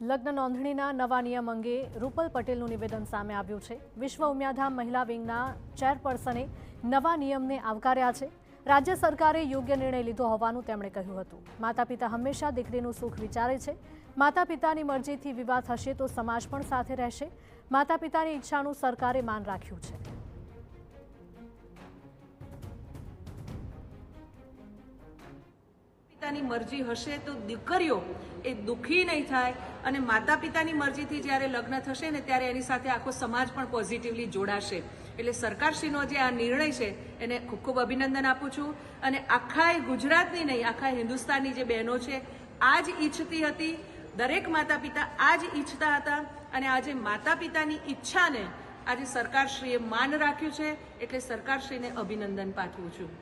લગ્ન નોંધણીના નવા નિયમ અંગે રૂપલ પટેલનું નિવેદન સામે આવ્યું છે। વિશ્વ ઉમિયાધામ મહિલા વિંગના ચેરપર્સને નવા નિયમને આવકાર્યા છે। રાજ્ય સરકારે યોગ્ય નિર્ણય લીધો હોવાનું તેમણે કહ્યું હતું। માતા પિતા હંમેશા દીકરીનું સુખ વિચારે છે। માતા પિતાની મરજીથી વિવાહ થશે તો સમાજ પણ સાથે રહેશે। માતા પિતાની ઈચ્છાનું સરકારે માન રાખ્યું છે। पितानी मर्जी हशे तो दीकरीओ ए दुखी नहीं थाय अने माता पितानी मर्जीथी ज्यारे लग्न थशे ने त्यारे एनी साथे आखो समाज पण पॉझिटिवली जोड़ाशे। एटले सरकारश्रीनो जे आ निर्णय छे एने खूब खूब अभिनंदन आपું છું અને આખા ગુજરાતની નહીં આખા હિન્દુસ્તાનની જે બહેનો છે આ જ ઈચ્છતી હતી। દરેક માતા પિતા આ જ ઈચ્છતા હતા અને આજે માતા પિતાની ઈચ્છાને આજે સરકારશ્રીએ માન રાખ્યું છે એટલે સરકારશ્રીને અભિનંદન પાઠવું છું।